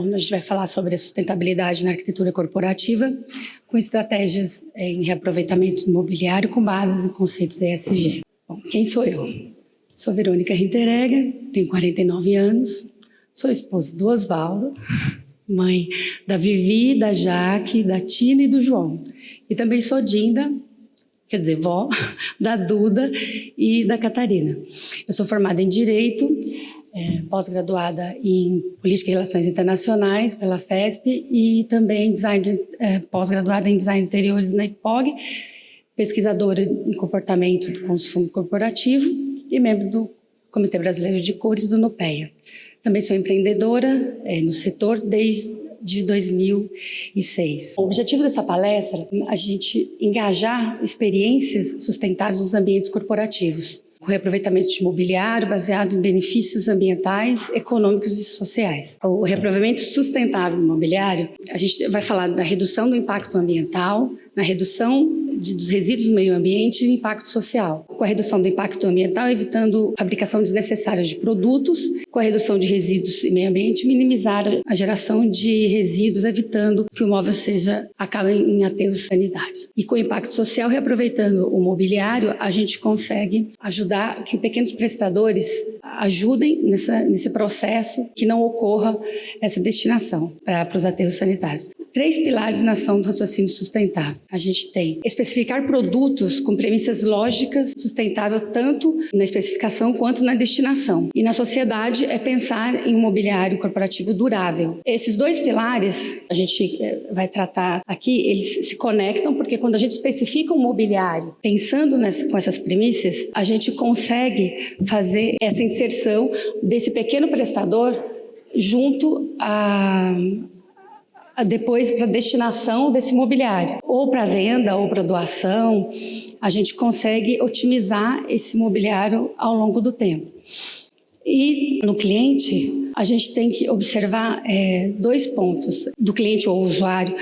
Bom, a gente vai falar sobre a sustentabilidade na arquitetura corporativa com estratégias em reaproveitamento imobiliário com bases em conceitos ESG. Bom, quem sou eu? Sou Verônica Rinteregger, tenho 49 anos, sou esposa do Osvaldo, mãe da Vivi, da Jaque, da Tina e do João. E também sou Dinda, quer dizer, vó, da Duda e da Catarina. Eu sou formada em Direito, pós-graduada em Política e Relações Internacionais pela FESP e também pós-graduada em Design de Interiores na IPOG, pesquisadora em comportamento do consumo corporativo e membro do Comitê Brasileiro de Cores do NUPEA. Também sou empreendedora no setor desde 2006. O objetivo dessa palestra é a gente engajar experiências sustentáveis nos ambientes corporativos, com reaproveitamento de imobiliário baseado em benefícios ambientais, econômicos e sociais. O reaproveitamento sustentável imobiliário, a gente vai falar da redução do impacto ambiental, na redução dos resíduos do meio ambiente e impacto social. Com a redução do impacto ambiental, evitando a fabricação desnecessária de produtos, com a redução de resíduos e meio ambiente, minimizar a geração de resíduos, evitando que o imóvel acabe em aterros sanitários. E com o impacto social, reaproveitando o mobiliário, a gente consegue ajudar que pequenos prestadores ajudem nesse processo, que não ocorra essa destinação para os aterros sanitários. 3 pilares na ação do raciocínio sustentável. A gente tem especificar produtos com premissas lógicas, sustentável tanto na especificação quanto na destinação. E na sociedade é pensar em um mobiliário corporativo durável. Esses 2 pilares, a gente vai tratar aqui, eles se conectam porque quando a gente especifica um mobiliário, pensando com essas premissas, a gente consegue fazer essa inserção desse pequeno prestador junto depois para a destinação desse mobiliário, ou para venda ou para doação, a gente consegue otimizar esse mobiliário ao longo do tempo. E no cliente, a gente tem que observar 2 pontos do cliente ou usuário.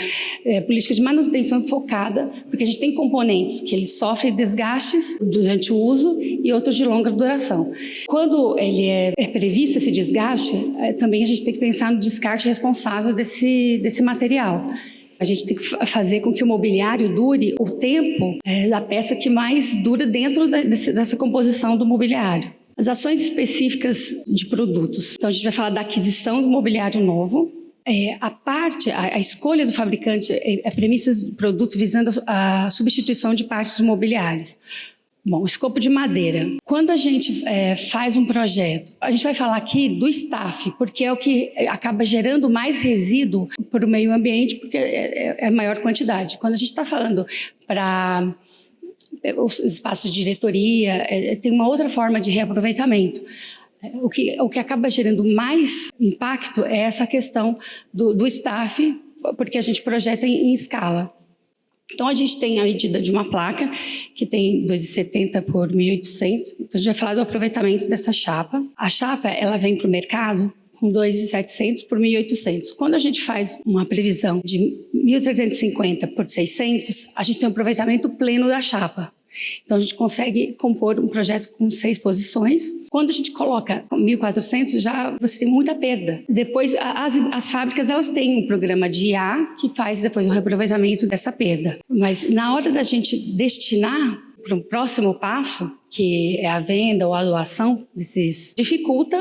Política de manutenção focada, porque a gente tem componentes que eles sofrem desgastes durante o uso e outros de longa duração. Quando ele é previsto esse desgaste, também a gente tem que pensar no descarte responsável desse material. A gente tem que fazer com que o mobiliário dure o tempo da peça que mais dura dentro dessa composição do mobiliário. As ações específicas de produtos. Então, a gente vai falar da aquisição do mobiliário novo. A escolha do fabricante premissas do produto visando a substituição de partes dos mobiliários. Bom, escopo de madeira. Quando a gente faz um projeto, a gente vai falar aqui do staff, porque é o que acaba gerando mais resíduo para o meio ambiente, porque é a maior quantidade. Quando a gente está falando para os espaços de diretoria, tem uma outra forma de reaproveitamento. O que acaba gerando mais impacto é essa questão do staff, porque a gente projeta em escala. Então, a gente tem a medida de uma placa que tem 2,70 por 1.800. Então, a gente vai falar do aproveitamento dessa chapa. A chapa, ela vem para o mercado com 2.700 por 1.800. Quando a gente faz uma previsão de 1.350 por 600, a gente tem um aproveitamento pleno da chapa. Então, a gente consegue compor um projeto com 6 posições. Quando a gente coloca 1.400, já você tem muita perda. Depois, as fábricas, elas têm um programa de IA que faz depois o reaproveitamento dessa perda. Mas na hora da gente destinar para um próximo passo, que é a venda ou a doação, dificulta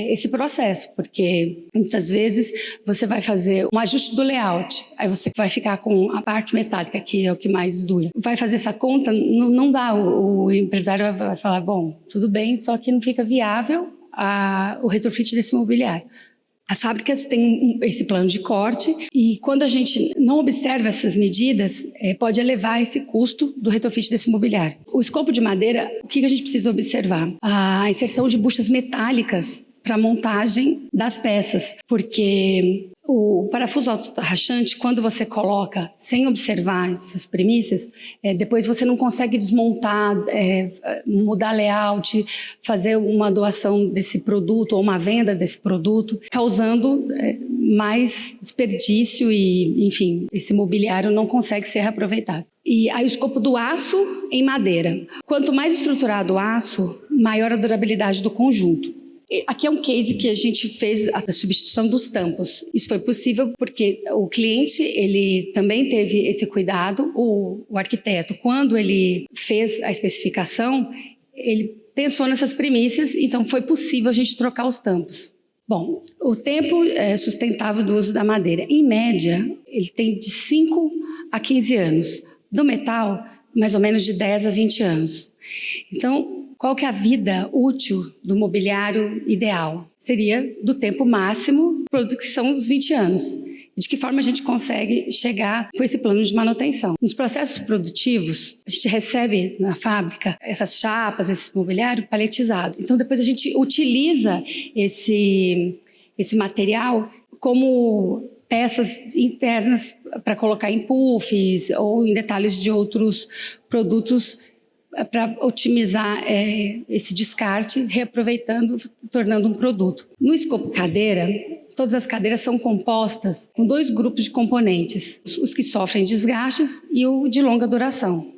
esse processo, porque muitas vezes você vai fazer um ajuste do layout, aí você vai ficar com a parte metálica, que é o que mais dura. Vai fazer essa conta, não dá, o empresário vai falar, bom, tudo bem, só que não fica viável o retrofit desse mobiliário. As fábricas têm esse plano de corte e quando a gente não observa essas medidas, pode elevar esse custo do retrofit desse mobiliário. O escopo de madeira, o que a gente precisa observar? A inserção de buchas metálicas para a montagem das peças, porque o parafuso auto-rachante, quando você coloca sem observar essas premissas, depois você não consegue desmontar, mudar layout, fazer uma doação desse produto ou uma venda desse produto, causando mais desperdício e, enfim, esse mobiliário não consegue ser reaproveitado. E aí o escopo do aço em madeira. Quanto mais estruturado o aço, maior a durabilidade do conjunto. Aqui é um case que a gente fez a substituição dos tampos. Isso foi possível porque o cliente, ele também teve esse cuidado. O arquiteto, quando ele fez a especificação, ele pensou nessas premissas, então foi possível a gente trocar os tampos. Bom, o tempo sustentável do uso da madeira, em média, ele tem de 5 a 15 anos. Do metal, mais ou menos de 10 a 20 anos. Então, qual que é a vida útil do mobiliário ideal? Seria do tempo máximo, produto que são os 20 anos. De que forma a gente consegue chegar com esse plano de manutenção? Nos processos produtivos, a gente recebe na fábrica essas chapas, esse mobiliário paletizado. Então, depois a gente utiliza esse material como peças internas para colocar em puffs ou em detalhes de outros produtos para otimizar esse descarte, reaproveitando, tornando um produto. No escopo cadeira, todas as cadeiras são compostas com 2 grupos de componentes, os que sofrem desgastes e o de longa duração.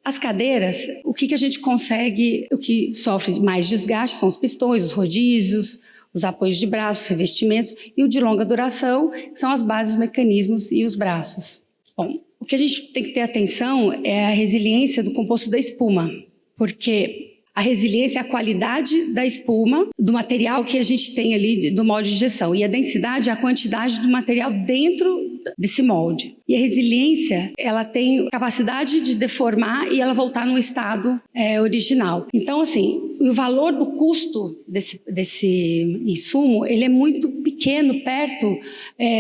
As cadeiras, o que a gente consegue, o que sofre mais desgaste são os pistões, os rodízios, os apoios de braços, revestimentos, e o de longa duração, que são as bases, os mecanismos e os braços. Bom, o que a gente tem que ter atenção é a resiliência do composto da espuma, porque a resiliência é a qualidade da espuma, do material que a gente tem ali, do molde de injeção, e a densidade é a quantidade do material dentro desse molde. E a resiliência, ela tem capacidade de deformar e ela voltar no estado original. Então, assim, o valor do custo desse insumo, ele é muito pequeno, perto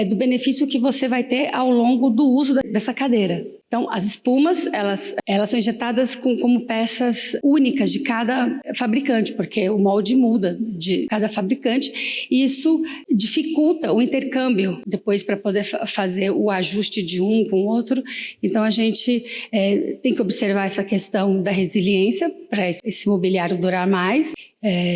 do benefício que você vai ter ao longo do uso dessa cadeira. Então, as espumas, elas são injetadas como peças únicas de cada fabricante, porque o molde muda de cada fabricante, e isso dificulta o intercâmbio depois para poder fazer o ajuste de um com o outro. Então, a gente tem que observar essa questão da resiliência para esse mobiliário durar mais,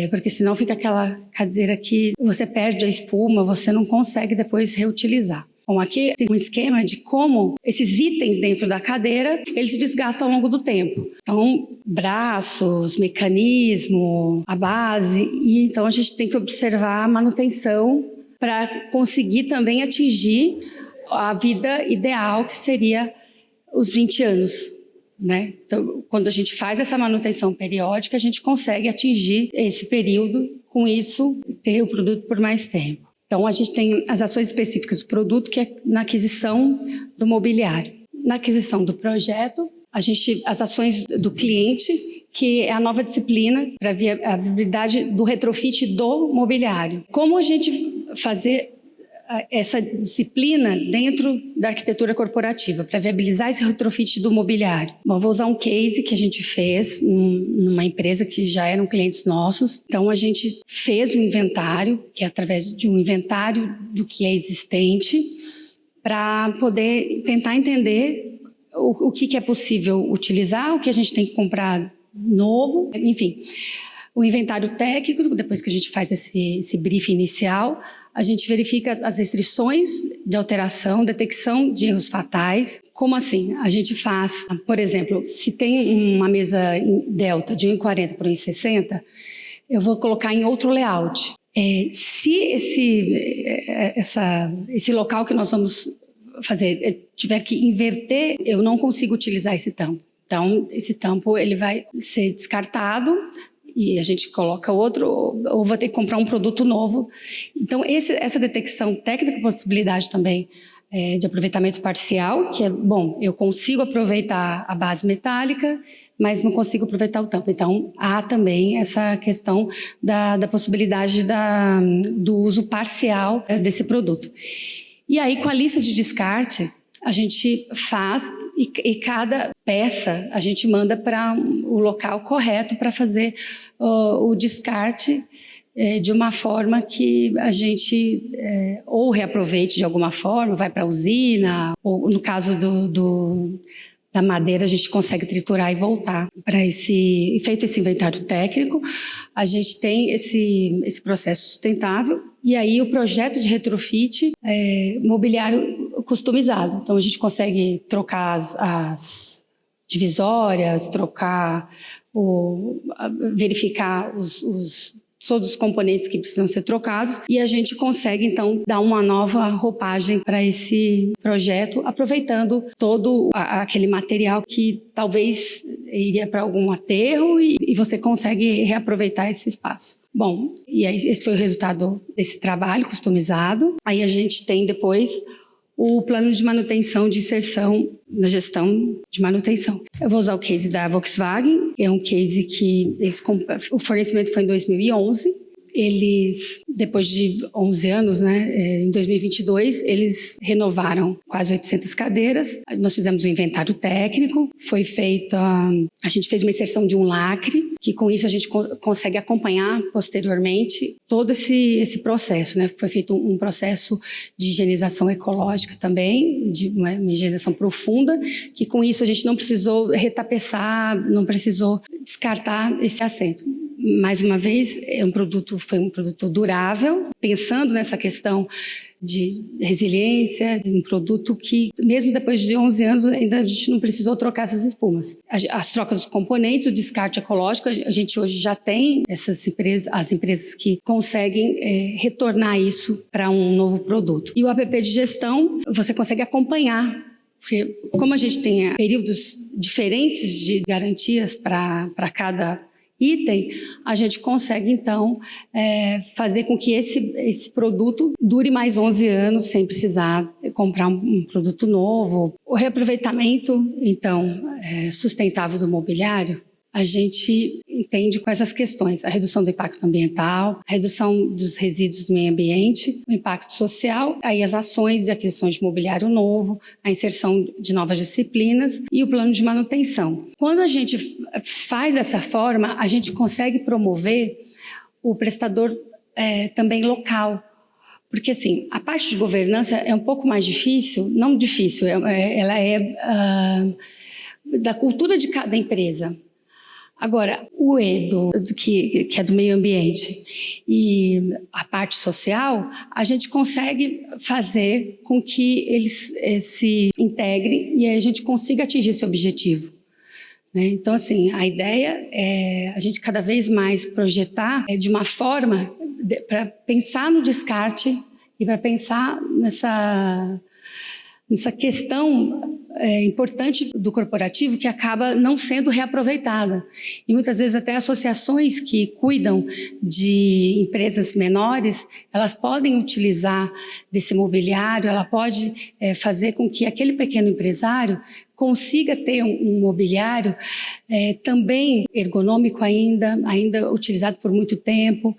porque senão fica aquela cadeira que você perde a espuma, você não consegue depois reutilizar. Bom, aqui tem um esquema de como esses itens dentro da cadeira, eles se desgastam ao longo do tempo. Então, braços, mecanismo, a base, e então a gente tem que observar a manutenção para conseguir também atingir a vida ideal, que seria os 20 anos. Né? Então, quando a gente faz essa manutenção periódica, a gente consegue atingir esse período, com isso, ter o produto por mais tempo. Então, a gente tem as ações específicas do produto, que é na aquisição do mobiliário. Na aquisição do projeto, as ações do cliente, que é a nova disciplina para a viabilidade do retrofit do mobiliário. Como a gente fazer essa disciplina dentro da arquitetura corporativa para viabilizar esse retrofit do mobiliário? Bom, vou usar um case que a gente fez numa empresa que já eram clientes nossos. Então, a gente fez um inventário, que é através de um inventário do que é existente, para poder tentar entender o que é possível utilizar, o que a gente tem que comprar novo, enfim. O inventário técnico, depois que a gente faz esse briefing inicial, a gente verifica as restrições de alteração, detecção de erros fatais. Como assim? A gente faz, por exemplo, se tem uma mesa delta de 1,40 por 1,60, eu vou colocar em outro layout. Se esse local que nós vamos fazer tiver que inverter, eu não consigo utilizar esse tampo. Então, esse tampo ele vai ser descartado, e a gente coloca outro, ou vou ter que comprar um produto novo. Então, essa detecção técnica, possibilidade também de aproveitamento parcial, que é, bom, eu consigo aproveitar a base metálica, mas não consigo aproveitar o tampo. Então, há também essa questão da possibilidade do uso parcial desse produto. E aí, com a lista de descarte, a gente faz e cada peça a gente manda para o local correto para fazer o descarte de uma forma que a gente ou reaproveite de alguma forma, vai para a usina, ou no caso da madeira a gente consegue triturar e voltar para feito esse inventário técnico, a gente tem esse processo sustentável. E aí o projeto de retrofit mobiliário customizado. Então a gente consegue trocar as divisórias, verificar os todos os componentes que precisam ser trocados, e a gente consegue, então, dar uma nova roupagem para esse projeto, aproveitando todo aquele material que talvez iria para algum aterro e você consegue reaproveitar esse espaço. Bom, e aí esse foi o resultado desse trabalho customizado. Aí a gente tem depois o plano de manutenção de inserção na gestão de manutenção. Eu vou usar o case da Volkswagen, é um case que o fornecimento foi em 2011. Eles, depois de 11 anos, em 2022, eles renovaram quase 800 cadeiras. Nós fizemos um inventário técnico, a gente fez uma inserção de um lacre, que com isso a gente consegue acompanhar posteriormente todo esse processo, Foi feito um processo de higienização ecológica também, de uma higienização profunda, que com isso a gente não precisou retapeçar, não precisou descartar esse assento. Mais uma vez, foi um produto durável, pensando nessa questão de resiliência, um produto que, mesmo depois de 11 anos, ainda a gente não precisou trocar essas espumas. As trocas dos componentes, o descarte ecológico, a gente hoje já tem as empresas que conseguem retornar isso para um novo produto. E o app de gestão, você consegue acompanhar, porque como a gente tem períodos diferentes de garantias para cada item, a gente consegue, então, fazer com que esse produto dure mais 11 anos sem precisar comprar um produto novo. O reaproveitamento, então, sustentável do mobiliário, a gente entende com essas questões: a redução do impacto ambiental, a redução dos resíduos do meio ambiente, o impacto social, aí as ações e aquisições de mobiliário novo, a inserção de novas disciplinas e o plano de manutenção. Quando a gente faz dessa forma, a gente consegue promover o prestador também local. Porque, assim, a parte de governança é um pouco mais difícil, não difícil, ela é da cultura de cada empresa. Agora, o E que é do meio ambiente, e a parte social, a gente consegue fazer com que eles se integrem e a gente consiga atingir esse objetivo. Então, assim, a ideia é a gente cada vez mais projetar de uma forma para pensar no descarte e para pensar nessa questão importante do corporativo, que acaba não sendo reaproveitada. E muitas vezes até associações que cuidam de empresas menores, elas podem utilizar desse mobiliário, ela pode fazer com que aquele pequeno empresário consiga ter um mobiliário também ergonômico ainda utilizado por muito tempo.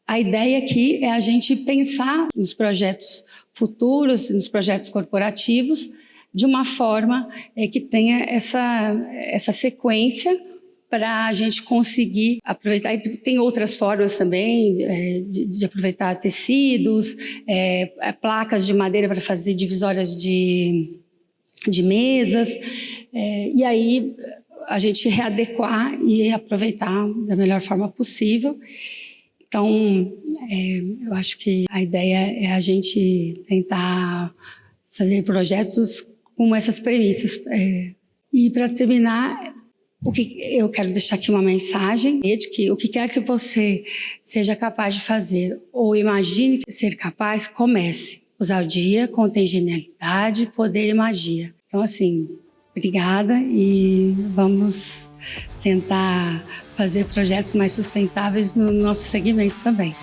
A ideia aqui é a gente pensar nos projetos futuros, nos projetos corporativos, de uma forma que tenha essa sequência para a gente conseguir aproveitar. E tem outras formas também de aproveitar tecidos, placas de madeira para fazer divisórias de mesas, e aí a gente readequar e aproveitar da melhor forma possível. Então, eu acho que a ideia é a gente tentar fazer projetos com essas premissas. E para terminar, eu quero deixar aqui uma mensagem de que o que quer que você seja capaz de fazer ou imagine ser capaz, comece. Usar o dia, contém genialidade, poder e magia. Então, assim, obrigada e vamos tentar fazer projetos mais sustentáveis no nosso segmento também.